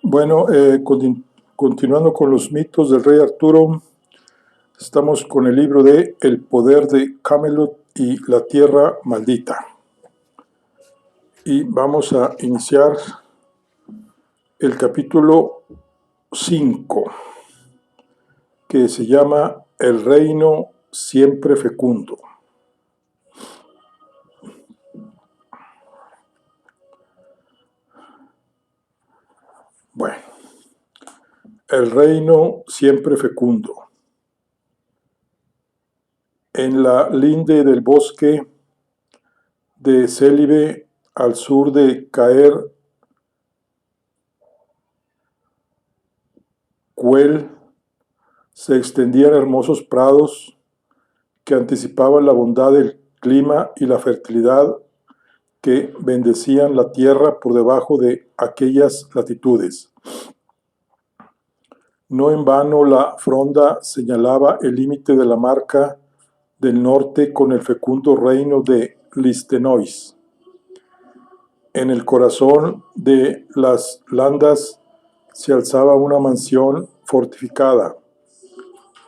Bueno, continuando con los mitos del rey Arturo, estamos con el libro de El poder de Camelot y la tierra maldita. Y vamos a iniciar el capítulo 5, que se llama El reino siempre fecundo. Bueno, el reino siempre fecundo. En la linde del bosque de Célibe, al sur de Caer Cuel, se extendían hermosos prados que anticipaban la bondad del clima y la fertilidad que bendecían la tierra por debajo de aquellas latitudes. No en vano la fronda señalaba el límite de la marca del norte con el fecundo reino de Listenois. En el corazón de las landas se alzaba una mansión fortificada,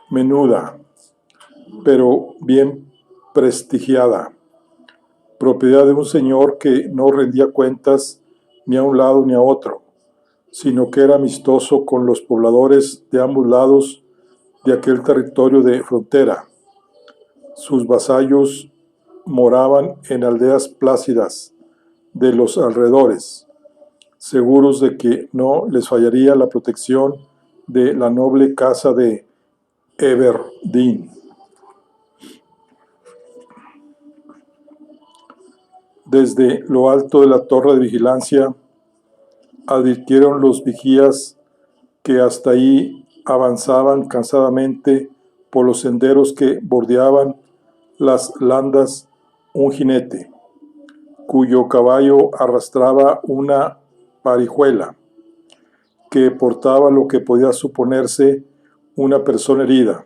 menuda, pero bien prestigiada, propiedad de un señor que no rendía cuentas ni a un lado ni a otro, sino que era amistoso con los pobladores de ambos lados de aquel territorio de frontera. Sus vasallos moraban en aldeas plácidas de los alrededores, seguros de que no les fallaría la protección de la noble casa de Everdeen. Desde lo alto de la torre de vigilancia advirtieron los vigías que hasta ahí avanzaban cansadamente por los senderos que bordeaban las landas un jinete, cuyo caballo arrastraba una parijuela, que portaba lo que podía suponerse una persona herida.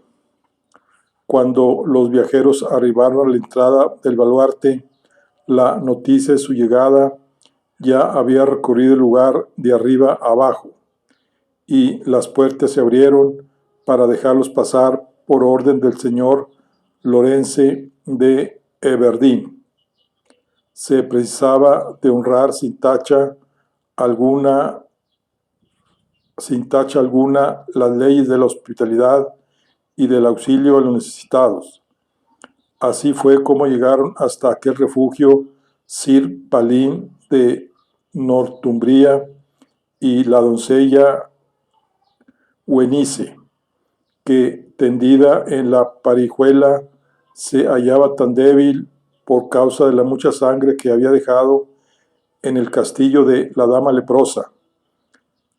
Cuando los viajeros arribaron a la entrada del baluarte, la noticia de su llegada ya había recorrido el lugar de arriba a abajo, y las puertas se abrieron para dejarlos pasar por orden del señor Lorence de Everdeen. Se precisaba de honrar sin tacha alguna las leyes de la hospitalidad y del auxilio a los necesitados. Así fue como llegaron hasta aquel refugio Sir Balin de Northumbria y la doncella Eunice, que tendida en la parijuela se hallaba tan débil por causa de la mucha sangre que había dejado en el castillo de la dama leprosa,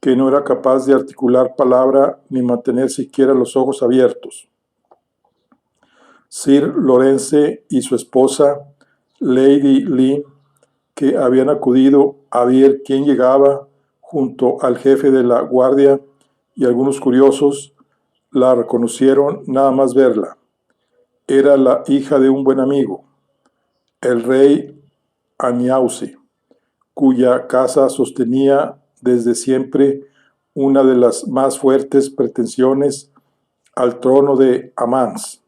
que no era capaz de articular palabra ni mantener siquiera los ojos abiertos. Sir Lorence y su esposa, Lady Lynn, que habían acudido a ver quién llegaba junto al jefe de la guardia y algunos curiosos, la reconocieron nada más verla. Era la hija de un buen amigo, el rey Aniause, cuya casa sostenía desde siempre una de las más fuertes pretensiones al trono de Amans.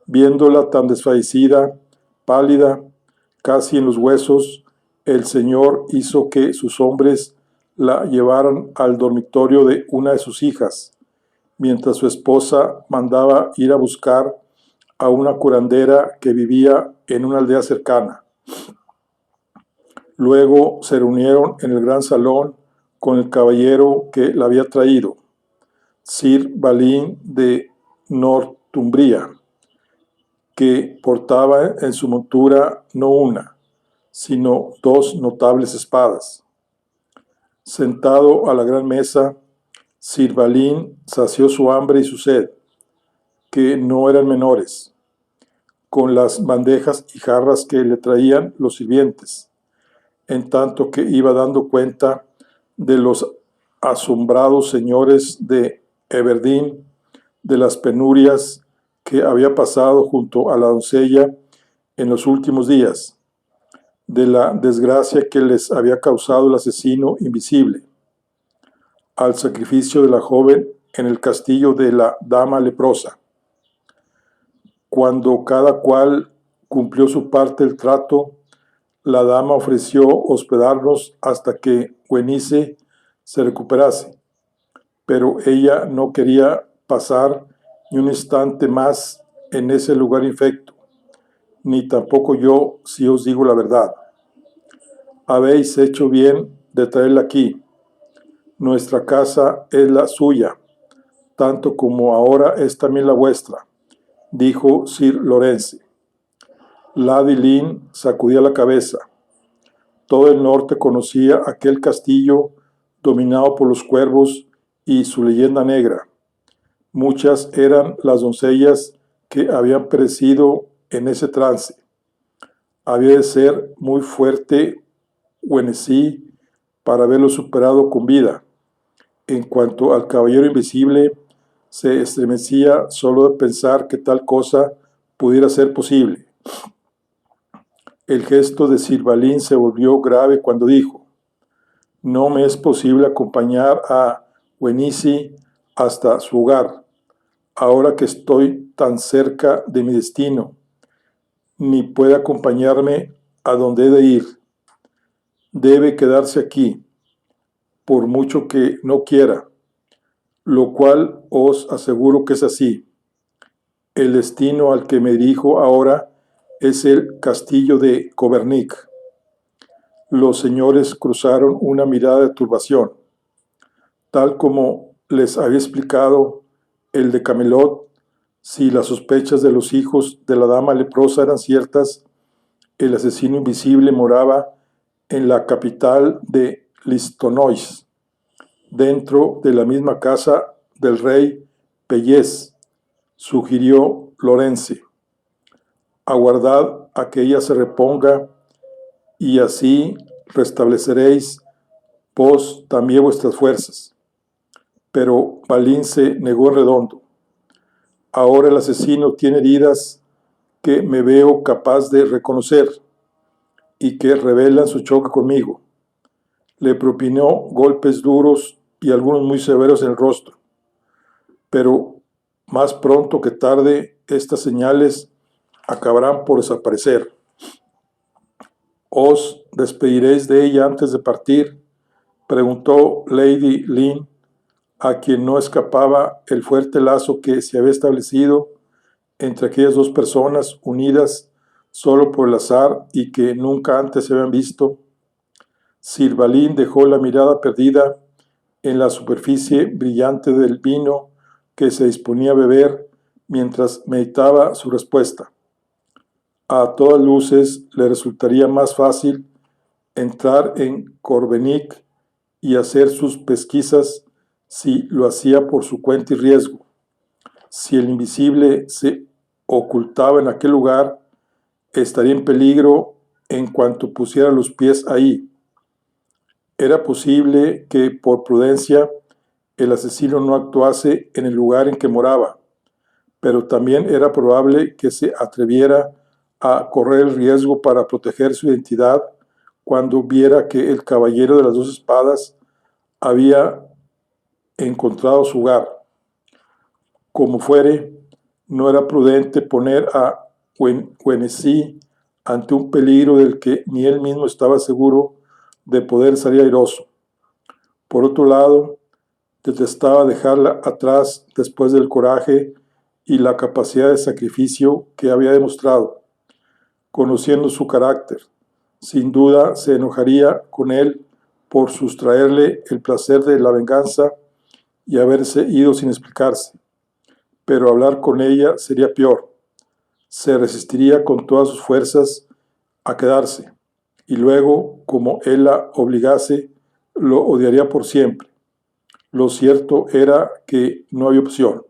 Viéndola tan desfallecida, pálida, casi en los huesos, el señor hizo que sus hombres la llevaran al dormitorio de una de sus hijas, mientras su esposa mandaba ir a buscar a una curandera que vivía en una aldea cercana. Luego se reunieron en el gran salón con el caballero que la había traído, Sir Balin de Northumbria, que portaba en su montura no una, sino dos notables espadas. Sentado a la gran mesa, Sir Balin sació su hambre y su sed, que no eran menores, con las bandejas y jarras que le traían los sirvientes, en tanto que iba dando cuenta de los asombrados señores de Everdeen, de las penurias que había pasado junto a la doncella en los últimos días, de la desgracia que les había causado el asesino invisible. al sacrificio de la joven en el castillo de la dama leprosa. Cuando cada cual cumplió su parte del trato, la dama ofreció hospedarnos hasta que Eunice se recuperase, pero ella no quería pasar ni un instante más en ese lugar infecto, ni tampoco yo, si os digo la verdad. Habéis hecho bien de traerla aquí. Nuestra casa es la suya, tanto como ahora es también la vuestra, dijo Sir Lawrence. Lady Lynn sacudía la cabeza. Todo el norte conocía aquel castillo dominado por los cuervos y su leyenda negra. Muchas eran las doncellas que habían perecido en ese trance. Había de ser muy fuerte Guernesey para haberlo superado con vida. En cuanto al caballero invisible, se estremecía solo de pensar que tal cosa pudiera ser posible. El gesto de Sir Balin se volvió grave cuando dijo: no me es posible acompañar a Eunice hasta su hogar, ahora que estoy tan cerca de mi destino, ni puede acompañarme a donde he de ir. Debe quedarse aquí, por mucho que no quiera, lo cual os aseguro que es así. El destino al que me dirijo ahora es el castillo de Covernic. Los señores cruzaron una mirada de turbación. Tal como les había explicado el de Camelot, si las sospechas de los hijos de la dama leprosa eran ciertas, el asesino invisible moraba en la capital de Listonois, dentro de la misma casa del rey Pellez, sugirió Lawrence. Aguardad a que ella se reponga y así restableceréis vos también vuestras fuerzas. Pero Balin se negó en redondo. Ahora el asesino tiene heridas que me veo capaz de reconocer y que revelan su choque conmigo. Le propinó golpes duros y algunos muy severos en el rostro, pero más pronto que tarde estas señales acabarán por desaparecer. ¿Os despediréis de ella antes de partir?, preguntó Lady Lynn, a quien no escapaba el fuerte lazo que se había establecido entre aquellas dos personas unidas solo por el azar y que nunca antes se habían visto. Sir Balin dejó la mirada perdida en la superficie brillante del vino que se disponía a beber mientras meditaba su respuesta. A todas luces le resultaría más fácil entrar en Covernic y hacer sus pesquisas si lo hacía por su cuenta y riesgo. Si el invisible se ocultaba en aquel lugar, estaría en peligro en cuanto pusiera los pies ahí. Era posible que, por prudencia, el asesino no actuase en el lugar en que moraba, pero también era probable que se atreviera a correr el riesgo para proteger su identidad cuando viera que el caballero de las dos espadas había encontrado su hogar. Como fuere, no era prudente poner a Eunice ante un peligro del que ni él mismo estaba seguro de poder salir airoso. Por otro lado, detestaba dejarla atrás después del coraje y la capacidad de sacrificio que había demostrado. Conociendo su carácter, sin duda se enojaría con él por sustraerle el placer de la venganza y haberse ido sin explicarse. Pero hablar con ella sería peor. Se resistiría con todas sus fuerzas a quedarse, y luego, como él la obligase, lo odiaría por siempre. Lo cierto era que no había opción.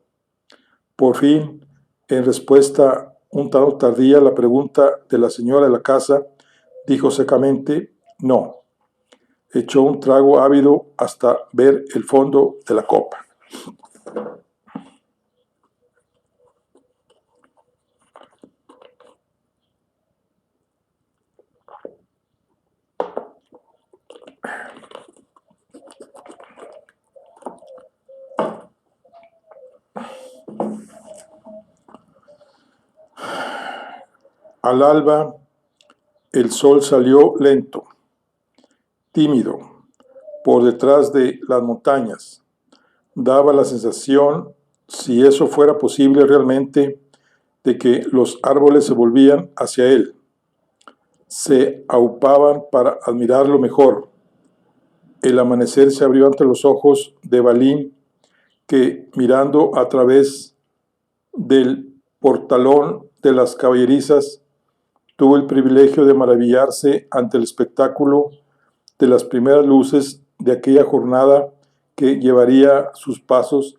Por fin, en respuesta un tanto tardía a la pregunta de la señora de la casa, dijo secamente: no. Echó un trago ávido hasta ver el fondo de la copa. Al alba, el sol salió lento, tímido, por detrás de las montañas. Daba la sensación, si eso fuera posible realmente, de que los árboles se volvían hacia él. Se aupaban para admirarlo mejor. El amanecer se abrió ante los ojos de Balín, que, mirando a través del portalón de las caballerizas, tuvo el privilegio de maravillarse ante el espectáculo de las primeras luces de aquella jornada que llevaría sus pasos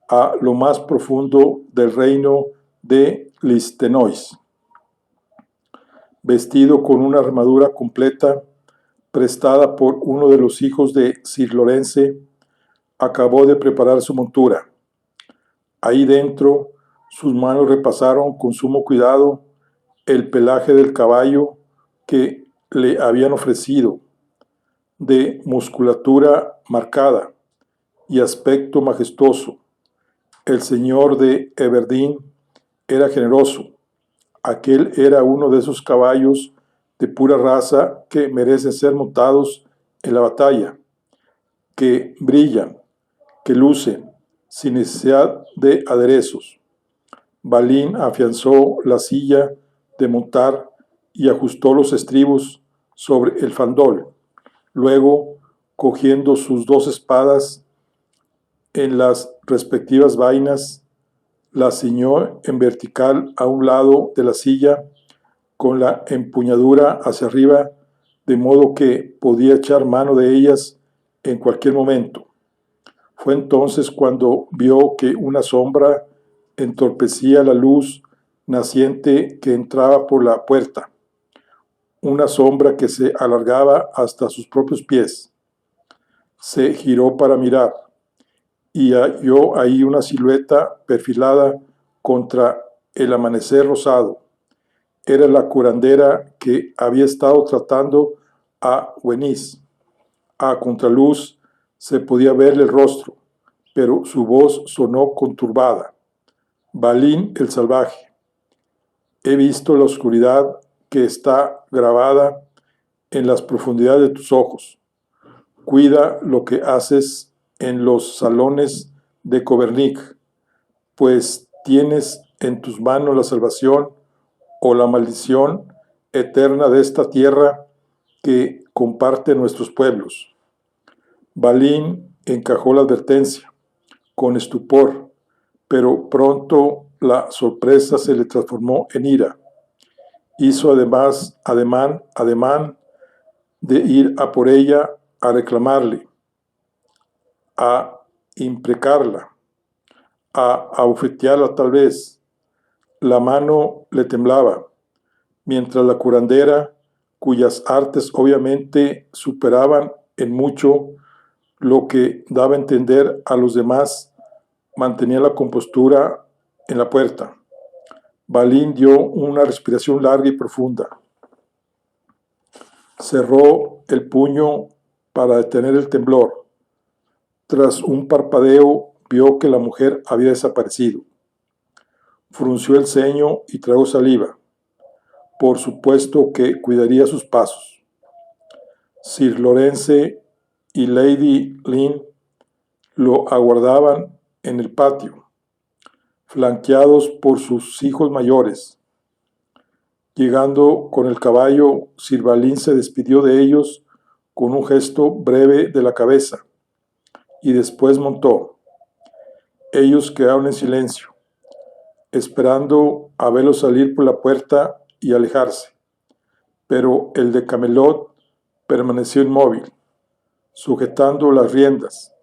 a lo más profundo del reino de Listenois. Vestido con una armadura completa, prestada por uno de los hijos de Sir Lorence, acabó de preparar su montura. Ahí dentro, sus manos repasaron con sumo cuidado el pelaje del caballo que le habían ofrecido, de musculatura marcada y aspecto majestuoso. El señor de Everdeen era generoso. Aquel era uno de esos caballos de pura raza que merecen ser montados en la batalla, que brillan, que lucen, sin necesidad de aderezos. Balín afianzó la silla de montar y ajustó los estribos sobre el fandol. Luego, cogiendo sus dos espadas en las respectivas vainas, la ciñó en vertical a un lado de la silla, con la empuñadura hacia arriba, de modo que podía echar mano de ellas en cualquier momento. Fue entonces cuando vio que una sombra entorpecía la luz naciente que entraba por la puerta, una sombra que se alargaba hasta sus propios pies. Se giró para mirar y halló ahí una silueta perfilada contra el amanecer rosado. Era la curandera que había estado tratando a Wenis. A contraluz se podía verle el rostro, pero su voz sonó conturbada. Balín el salvaje, he visto la oscuridad que está grabada en las profundidades de tus ojos. Cuida lo que haces en los salones de Covernic, pues tienes en tus manos la salvación o la maldición eterna de esta tierra que comparte nuestros pueblos. Balín encajó la advertencia con estupor, pero pronto la sorpresa se le transformó en ira. Hizo además ademán de ir a por ella, a reclamarle, a imprecarla, a abofetearla tal vez. La mano le temblaba, mientras la curandera, cuyas artes obviamente superaban en mucho lo que daba a entender a los demás, mantenía la compostura en la puerta. Balín dio una respiración larga y profunda. Cerró el puño para detener el temblor. Tras un parpadeo, vio que la mujer había desaparecido. Frunció el ceño y tragó saliva. Por supuesto que cuidaría sus pasos. Sir Lorence y Lady Lynn lo aguardaban en el patio, flanqueados por sus hijos mayores. Llegando con el caballo, Sir Balín se despidió de ellos con un gesto breve de la cabeza y después montó. Ellos quedaron en silencio, esperando a verlo salir por la puerta y alejarse, pero el de Camelot permaneció inmóvil, sujetando las riendas,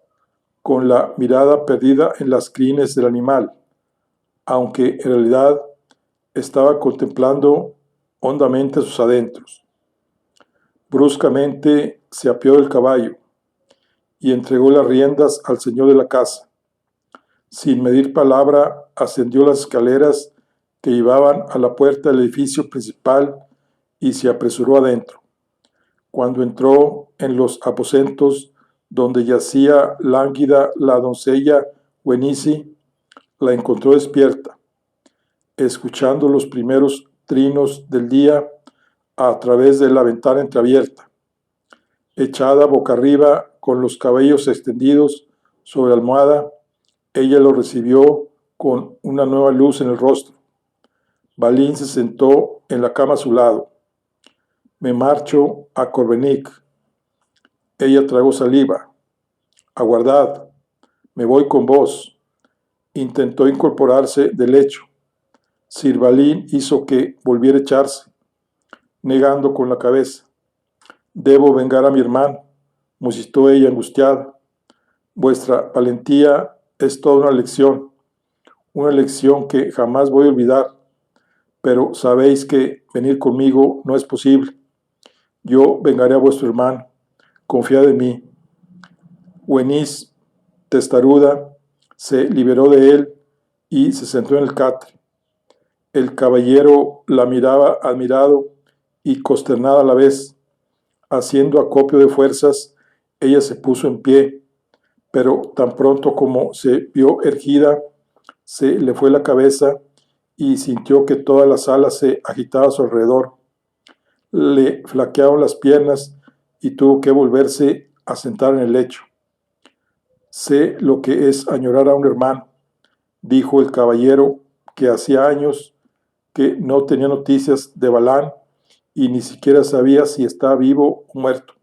con la mirada perdida en las crines del animal, aunque en realidad estaba contemplando hondamente sus adentros. Bruscamente se apeó del caballo y entregó las riendas al señor de la casa. Sin medir palabra, ascendió las escaleras que llevaban a la puerta del edificio principal y se apresuró adentro. Cuando entró en los aposentos donde yacía lánguida la doncella Wenisi, la encontró despierta, escuchando los primeros trinos del día a través de la ventana entreabierta. Echada boca arriba, con los cabellos extendidos sobre la almohada, ella lo recibió con una nueva luz en el rostro. Balín se sentó en la cama a su lado. Me marcho a Corbenic. Ella tragó saliva. Aguardad, me voy con vos. Intentó incorporarse del lecho. Sir Balin hizo que volviera a echarse, negando con la cabeza. Debo vengar a mi hermano, musitó ella angustiada. Vuestra valentía es toda una lección que jamás voy a olvidar, pero sabéis que venir conmigo no es posible. Yo vengaré a vuestro hermano, confiad en mí. Wenís, testaruda, se liberó de él y se sentó en el catre. El caballero la miraba admirado y consternada a la vez. Haciendo acopio de fuerzas, ella se puso en pie, pero tan pronto como se vio erguida, se le fue la cabeza y sintió que toda la sala se agitaba a su alrededor. Le flaquearon las piernas y tuvo que volverse a sentar en el lecho. Sé lo que es añorar a un hermano, dijo el caballero, que hacía años que no tenía noticias de Balán y ni siquiera sabía si estaba vivo o muerto.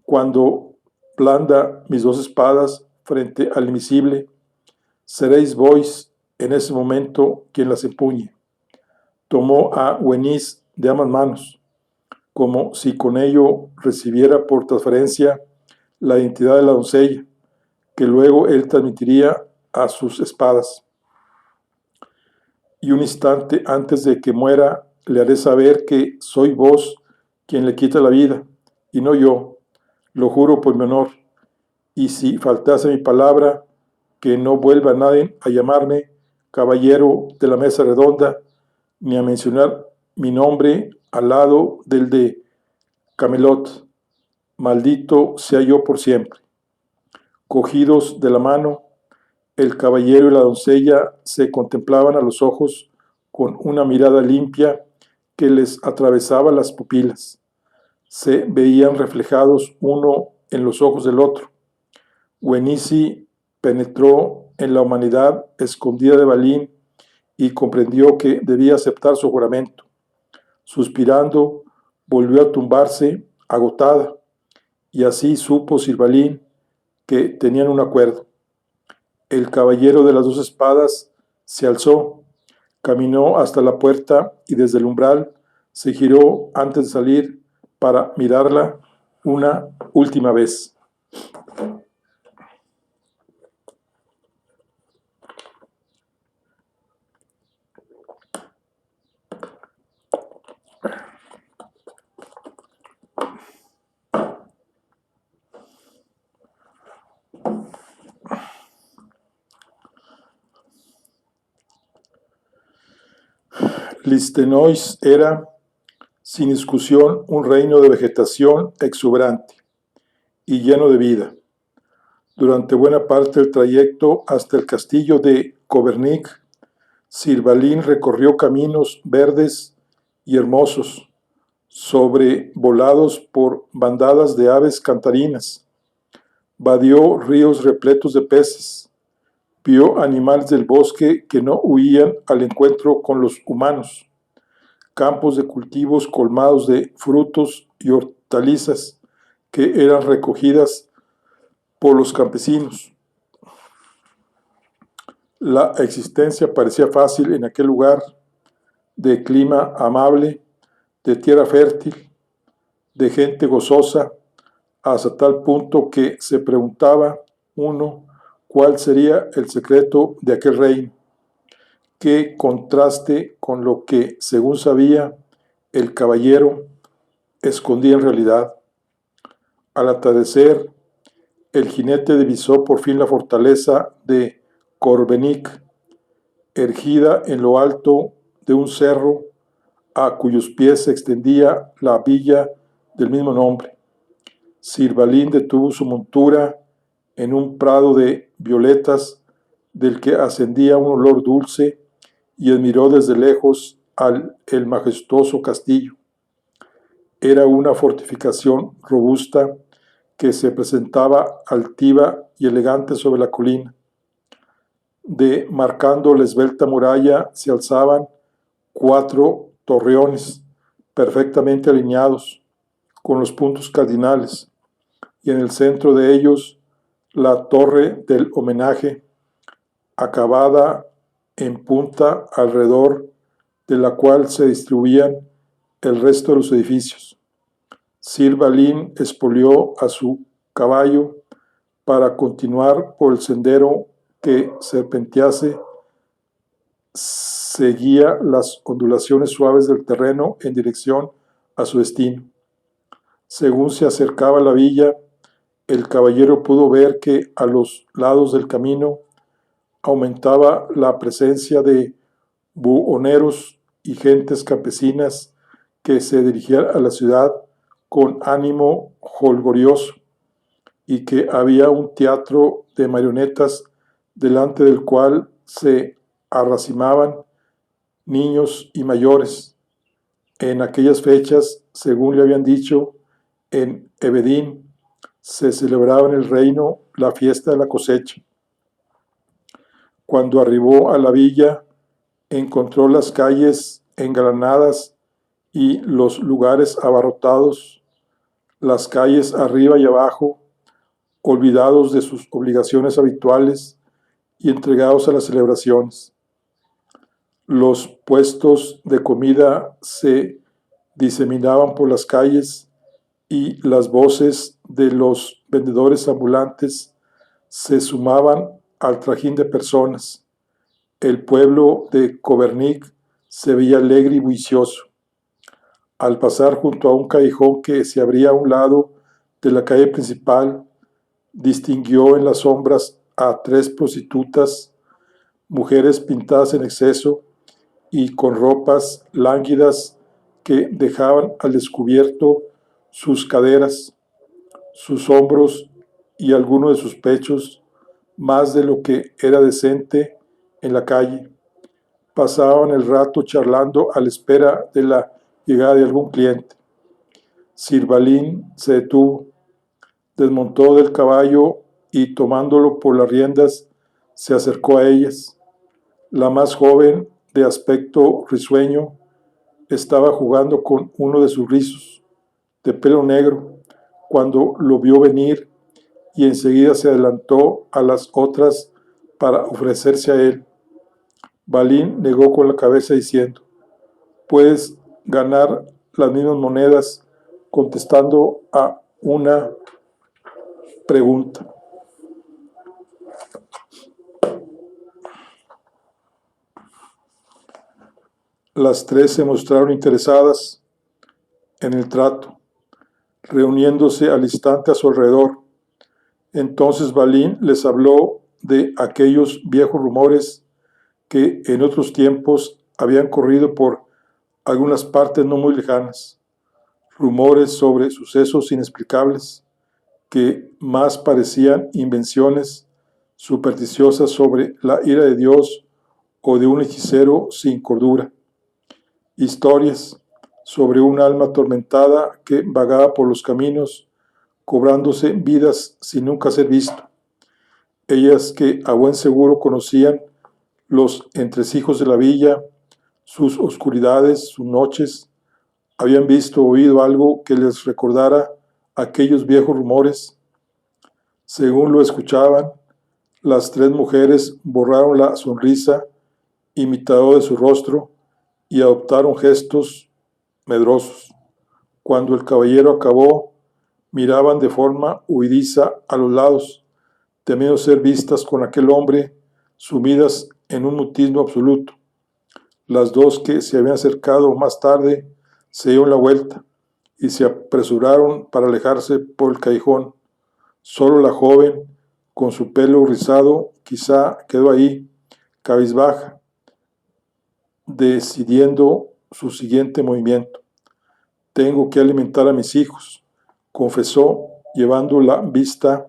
Cuando blanda mis dos espadas frente al invisible, seréis vos en ese momento quien las empuñe. Tomó a Wenís de ambas manos, como si con ello recibiera por transferencia la identidad de la doncella, que luego él transmitiría a sus espadas. Y un instante antes de que muera, le haré saber que soy vos quien le quita la vida, y no yo, lo juro por mi honor. Y si faltase mi palabra, que no vuelva nadie a llamarme caballero de la mesa redonda, ni a mencionar mi nombre al lado del de Camelot. Maldito sea yo por siempre. Cogidos de la mano, el caballero y la doncella se contemplaban a los ojos con una mirada limpia que les atravesaba las pupilas. Se veían reflejados uno en los ojos del otro. Wenisi penetró en la humanidad escondida de Balín y comprendió que debía aceptar su juramento. Suspirando, volvió a tumbarse, agotada, y así supo Sir Balín que tenían un acuerdo. El caballero de las dos espadas se alzó, caminó hasta la puerta y desde el umbral se giró antes de salir para mirarla una última vez. Listenois era, sin discusión, un reino de vegetación exuberante y lleno de vida. Durante buena parte del trayecto hasta el castillo de Cobernic, Sir Balin recorrió caminos verdes y hermosos, sobrevolados por bandadas de aves cantarinas. Vadió ríos repletos de peces. Vio animales del bosque que no huían al encuentro con los humanos. Campos de cultivos colmados de frutos y hortalizas que eran recogidas por los campesinos. La existencia parecía fácil en aquel lugar, de clima amable, de tierra fértil, de gente gozosa, hasta tal punto que se preguntaba uno cuál sería el secreto de aquel reino. Qué contraste con lo que, según sabía, el caballero escondía en realidad. Al atardecer, el jinete divisó por fin la fortaleza de Corbenic, erguida en lo alto de un cerro a cuyos pies se extendía la villa del mismo nombre. Sir Balin detuvo su montura en un prado de violetas del que ascendía un olor dulce y admiró desde lejos el majestuoso castillo. Era una fortificación robusta que se presentaba altiva y elegante sobre la colina. Marcando la esbelta muralla se alzaban 4 torreones perfectamente alineados con los puntos cardinales, y en el centro de ellos la torre del homenaje, acabada en punta, alrededor de la cual se distribuían el resto de los edificios. Sir Balin espolió a su caballo para continuar por el sendero que serpentease, seguía las ondulaciones suaves del terreno en dirección a su destino. Según se acercaba a la villa, el caballero pudo ver que a los lados del camino aumentaba la presencia de buhoneros y gentes campesinas que se dirigían a la ciudad con ánimo jolgorioso, y que había un teatro de marionetas delante del cual se arracimaban niños y mayores. En aquellas fechas, según le habían dicho, en Ebedín se celebraba en el reino la fiesta de la cosecha. Cuando arribó a la villa, encontró las calles engalanadas y los lugares abarrotados, las calles arriba y abajo, olvidados de sus obligaciones habituales y entregados a las celebraciones. Los puestos de comida se diseminaban por las calles y las voces de los vendedores ambulantes se sumaban al trajín de personas. El pueblo de Cobernic se veía alegre y bullicioso. Al pasar junto a un callejón que se abría a un lado de la calle principal, distinguió en las sombras a 3 prostitutas, mujeres pintadas en exceso y con ropas lánguidas que dejaban al descubierto sus caderas, sus hombros y algunos de sus pechos, más de lo que era decente en la calle. Pasaban el rato charlando a la espera de la llegada de algún cliente. Sir Balin se detuvo, desmontó del caballo y, tomándolo por las riendas, se acercó a ellas. La más joven, de aspecto risueño, estaba jugando con uno de sus rizos, de pelo negro, cuando lo vio venir, y enseguida se adelantó a las otras para ofrecerse a él. Balin negó con la cabeza diciendo: «Puedes ganar las mismas monedas contestando a una pregunta». Las 3 se mostraron interesadas en el trato, reuniéndose al instante a su alrededor. Entonces Balin les habló de aquellos viejos rumores que en otros tiempos habían corrido por algunas partes no muy lejanas, rumores sobre sucesos inexplicables que más parecían invenciones supersticiosas sobre la ira de Dios o de un hechicero sin cordura, historias sobre un alma atormentada que vagaba por los caminos, cobrándose vidas sin nunca ser visto. Ellas, que a buen seguro conocían los entresijos de la villa, sus oscuridades, sus noches, habían visto o oído algo que les recordara aquellos viejos rumores. Según lo escuchaban, las 3 mujeres borraron la sonrisa imitadora de su rostro y adoptaron gestos medrosos. Cuando el caballero acabó, miraban de forma huidiza a los lados, temiendo ser vistas con aquel hombre, sumidas en un mutismo absoluto. Las 2 que se habían acercado más tarde se dieron la vuelta y se apresuraron para alejarse por el callejón. Solo la joven, con su pelo rizado, quizá quedó ahí, cabizbaja, decidiendo su siguiente movimiento. «Tengo que alimentar a mis hijos», confesó, llevando la vista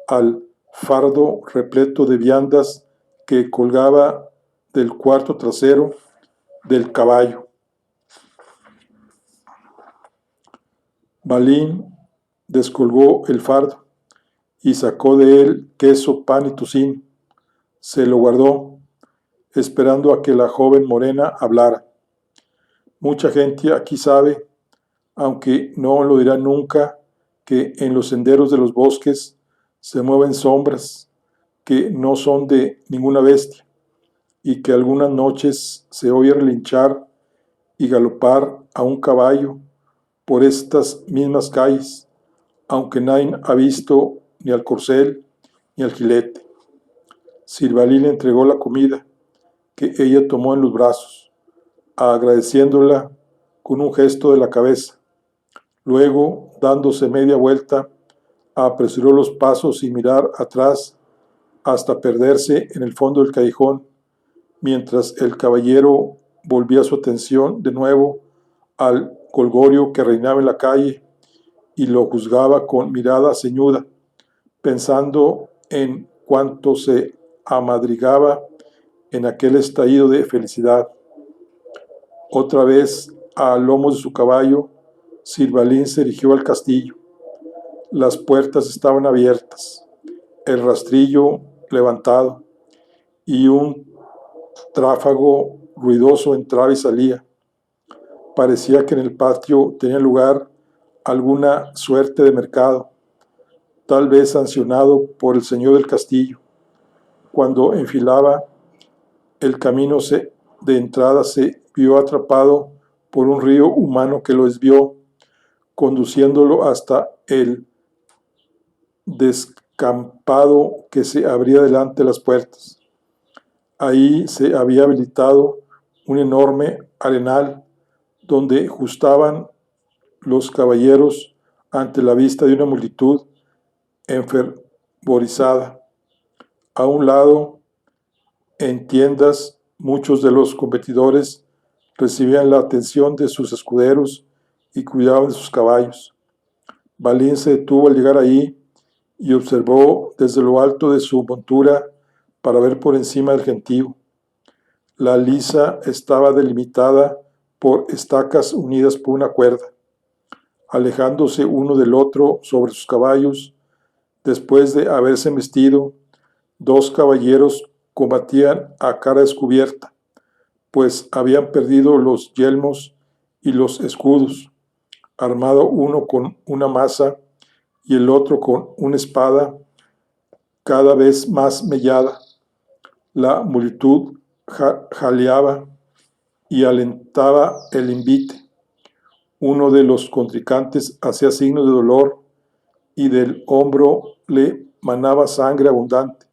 al fardo repleto de viandas que colgaba del cuarto trasero del caballo. Balín descolgó el fardo y sacó de él queso, pan y tocino. Se lo guardó, esperando a que la joven morena hablara. Mucha gente aquí sabe, aunque no lo dirá nunca, que en los senderos de los bosques se mueven sombras que no son de ninguna bestia, y que algunas noches se oye relinchar y galopar a un caballo por estas mismas calles, aunque nadie ha visto ni al corcel ni al jinete. Sirvalí le entregó la comida, que ella tomó en los brazos, agradeciéndola con un gesto de la cabeza. Luego, dándose media vuelta, apresuró los pasos sin mirar atrás hasta perderse en el fondo del callejón, mientras el caballero volvía su atención de nuevo al colgorio que reinaba en la calle y lo juzgaba con mirada ceñuda, pensando en cuánto se amadrigaba en aquel estallido de felicidad. Otra vez, a lomos de su caballo, Sirvalín se dirigió al castillo. Las puertas estaban abiertas, el rastrillo levantado, y un tráfago ruidoso entraba y salía. Parecía que en el patio tenía lugar alguna suerte de mercado, tal vez sancionado por el señor del castillo. Cuando enfilaba el camino de entrada, se vio atrapado por un río humano que lo desvió, conduciéndolo hasta el descampado que se abría delante de las puertas. Ahí se había habilitado un enorme arenal donde justaban los caballeros ante la vista de una multitud enfervorizada. A un lado, en tiendas, muchos de los competidores recibían la atención de sus escuderos y cuidaban de sus caballos. Balín se detuvo al llegar ahí y observó desde lo alto de su montura para ver por encima del gentío. La lisa estaba delimitada por estacas unidas por una cuerda. Alejándose uno del otro sobre sus caballos, después de haberse vestido, dos caballeros combatían a cara descubierta, pues habían perdido los yelmos y los escudos, armado uno con una maza y el otro con una espada cada vez más mellada. La multitud jaleaba y alentaba el invite. Uno de los contrincantes hacía signos de dolor y del hombro le manaba sangre abundante.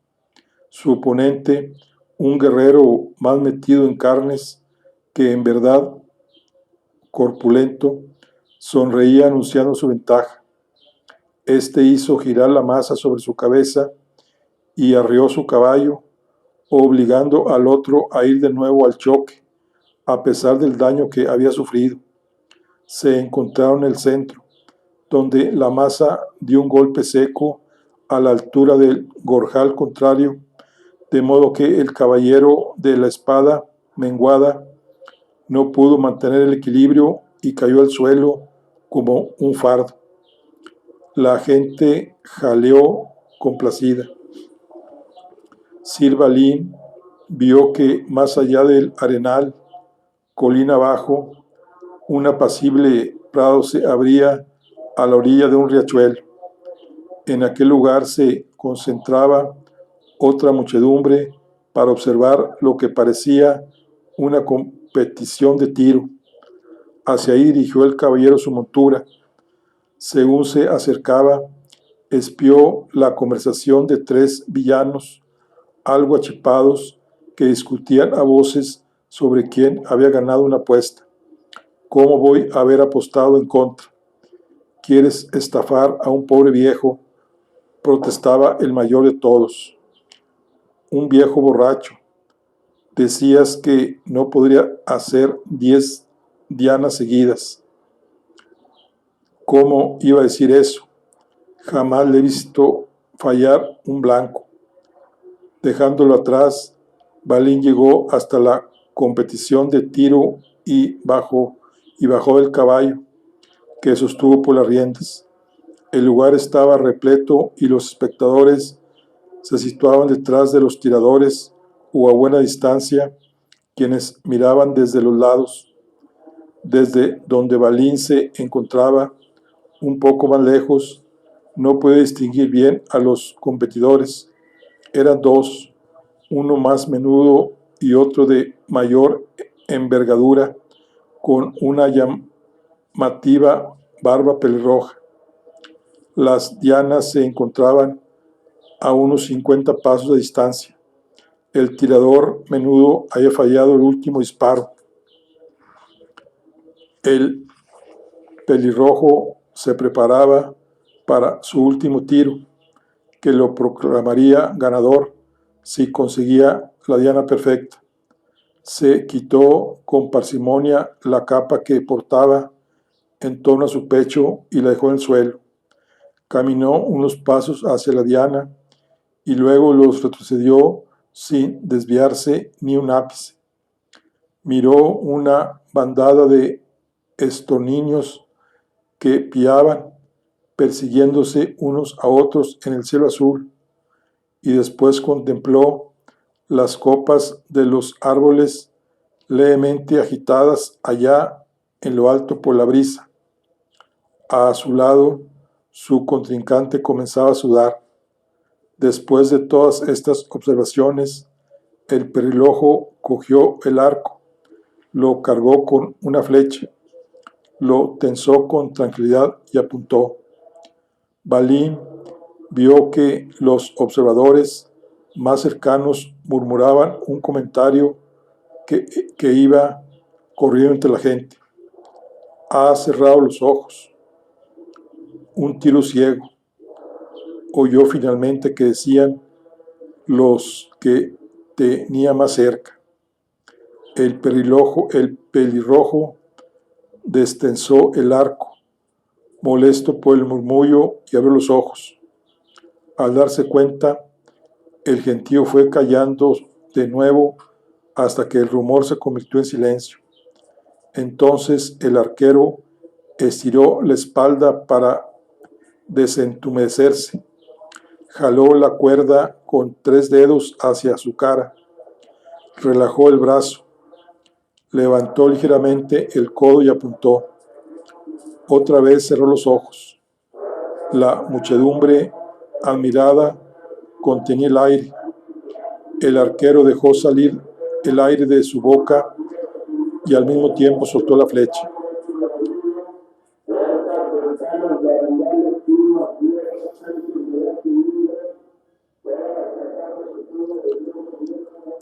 Su oponente, un guerrero más metido en carnes que en verdad corpulento, sonreía anunciando su ventaja. Este hizo girar la masa sobre su cabeza y arreó su caballo, obligando al otro a ir de nuevo al choque, a pesar del daño que había sufrido. Se encontraron en el centro, donde la masa dio un golpe seco a la altura del gorjal contrario, de modo que el caballero de la espada menguada no pudo mantener el equilibrio y cayó al suelo como un fardo. La gente jaleó complacida. Sirvalín vio que más allá del arenal, colina abajo, un apacible prado se abría a la orilla de un riachuelo. En aquel lugar se concentraba otra muchedumbre para observar lo que parecía una competición de tiro. Hacia ahí dirigió el caballero su montura. Según se acercaba, espió la conversación de tres villanos, algo achipados, que discutían a voces sobre quién había ganado una apuesta. ¿Cómo voy a haber apostado en contra? ¿Quieres estafar a un pobre viejo?, protestaba el mayor de todos. Un viejo borracho. Decías que no podría hacer 10 dianas seguidas. ¿Cómo iba a decir eso? Jamás le he visto fallar un blanco. Dejándolo atrás, Balín llegó hasta la competición de tiro y bajó del caballo, que sostuvo por las riendas. El lugar estaba repleto y los espectadores se situaban detrás de los tiradores o a buena distancia, quienes miraban desde los lados. Desde donde Balín se encontraba, un poco más lejos, no pude distinguir bien a los competidores. Eran dos, uno más menudo y otro de mayor envergadura, con una llamativa barba pelirroja. Las dianas se encontraban a unos 50 pasos de distancia. El tirador menudo había fallado el último disparo. El pelirrojo se preparaba para su último tiro, que lo proclamaría ganador si conseguía la diana perfecta. Se quitó con parsimonia la capa que portaba en torno a su pecho y la dejó en el suelo. Caminó unos pasos hacia la diana y luego los retrocedió sin desviarse ni un ápice. Miró una bandada de estorninos que piaban, persiguiéndose unos a otros en el cielo azul, y después contempló las copas de los árboles levemente agitadas allá en lo alto por la brisa. A su lado, su contrincante comenzaba a sudar. Después de todas estas observaciones, el pelirrojo cogió el arco, lo cargó con una flecha, lo tensó con tranquilidad y apuntó. Balín vio que los observadores más cercanos murmuraban un comentario que iba corriendo entre la gente. Ha cerrado los ojos. Un tiro ciego. Oyó finalmente que decían los que tenía más cerca. El pelirrojo destensó el arco, molesto por el murmullo, y abrió los ojos. Al darse cuenta, el gentío fue callando de nuevo hasta que el rumor se convirtió en silencio. Entonces el arquero estiró la espalda para desentumecerse, jaló la cuerda con 3 dedos hacia su cara, relajó el brazo, levantó ligeramente el codo y apuntó. Otra vez cerró los ojos. La muchedumbre, admirada, contenía el aire. El arquero dejó salir el aire de su boca y al mismo tiempo soltó la flecha.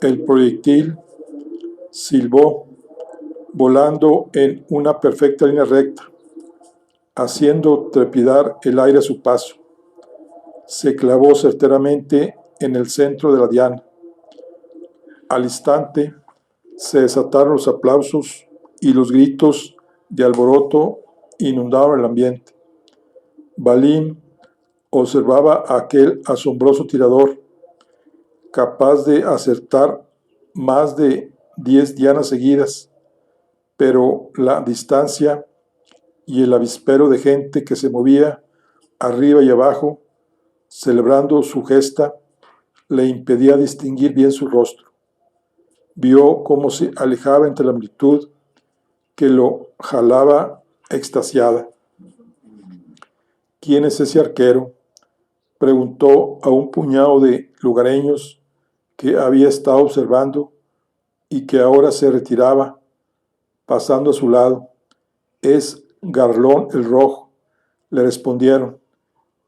El proyectil silbó, volando en una perfecta línea recta, haciendo trepidar el aire a su paso. Se clavó certeramente en el centro de la diana. Al instante se desataron los aplausos y los gritos de alboroto inundaron el ambiente. Balín observaba a aquel asombroso tirador, capaz de acertar más de 10 dianas seguidas, pero la distancia y el avispero de gente que se movía arriba y abajo, celebrando su gesta, le impedía distinguir bien su rostro. Vio cómo se alejaba entre la multitud que lo jalaba extasiada. ¿Quién es ese arquero?, preguntó a un puñado de lugareños que había estado observando y que ahora se retiraba, pasando a su lado. Es Garlón el Rojo, le respondieron,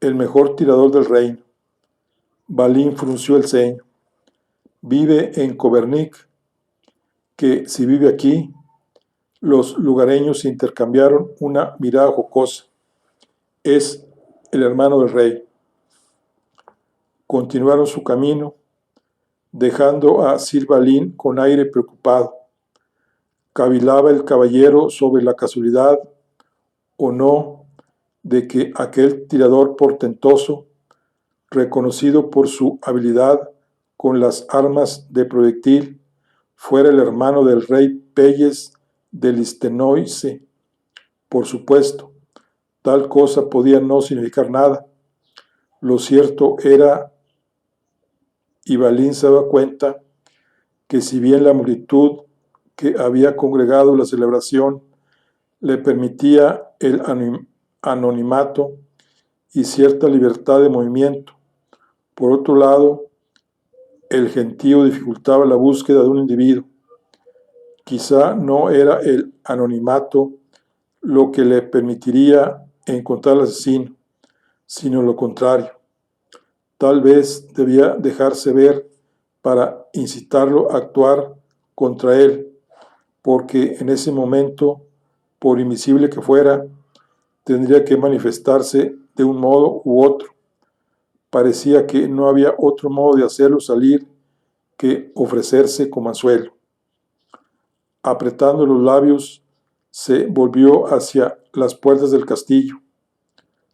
el mejor tirador del reino. Balín frunció el ceño. Vive en Cobernic, que si vive aquí. Los lugareños intercambiaron una mirada jocosa. Es el hermano del rey. Continuaron su camino, dejando a Sir Balín con aire preocupado. Cavilaba el caballero sobre la casualidad o no de que aquel tirador portentoso, reconocido por su habilidad con las armas de proyectil, fuera el hermano del rey Pelles de Listenoise. Por supuesto, Tal cosa podía no significar nada. Lo cierto era, y Balín se daba cuenta, que si bien la multitud que había congregado la celebración le permitía el anonimato y cierta libertad de movimiento, por otro lado, el gentío dificultaba la búsqueda de un individuo. Quizá no era el anonimato lo que le permitiría encontrar al asesino, sino lo contrario. Tal vez debía dejarse ver para incitarlo a actuar contra él, porque en ese momento, por invisible que fuera, tendría que manifestarse de un modo u otro. Parecía que no había otro modo de hacerlo salir que ofrecerse como anzuelo. Apretando los labios, se volvió hacia las puertas del castillo.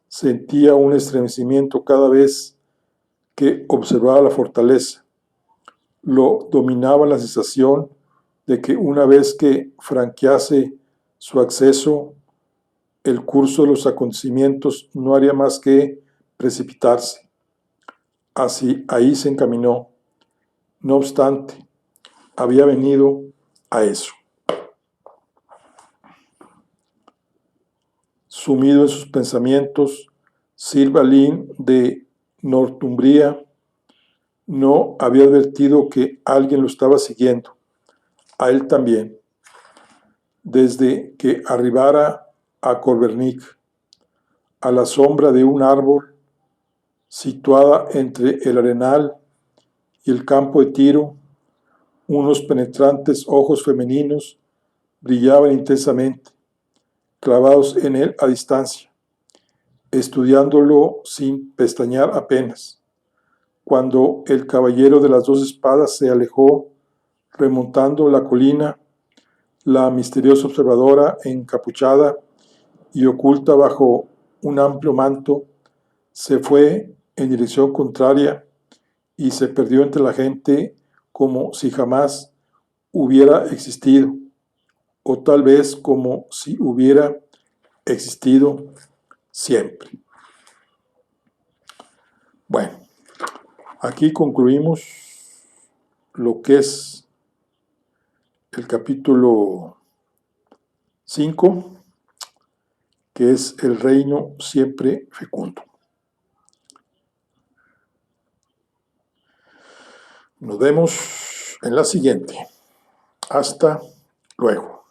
Sentía un estremecimiento cada vez que observaba la fortaleza. Lo dominaba la sensación de que una vez que franquease su acceso, el curso de los acontecimientos no haría más que precipitarse. Así, ahí se encaminó. No obstante, había venido a eso. Sumido en sus pensamientos, Sir Balin de Northumbria no había advertido que alguien lo estaba siguiendo. A él también. Desde que arribara a Corbernic, a la sombra de un árbol, situada entre el arenal y el campo de tiro, unos penetrantes ojos femeninos brillaban intensamente, clavados en él a distancia, estudiándolo sin pestañear apenas. Cuando el caballero de las 2 espadas se alejó, remontando la colina, la misteriosa observadora, encapuchada y oculta bajo un amplio manto, se fue en dirección contraria y se perdió entre la gente como si jamás hubiera existido, o tal vez como si hubiera existido siempre. Bueno, aquí concluimos lo que es el capítulo 5, que es el reino siempre fecundo. Nos vemos en la siguiente. Hasta luego.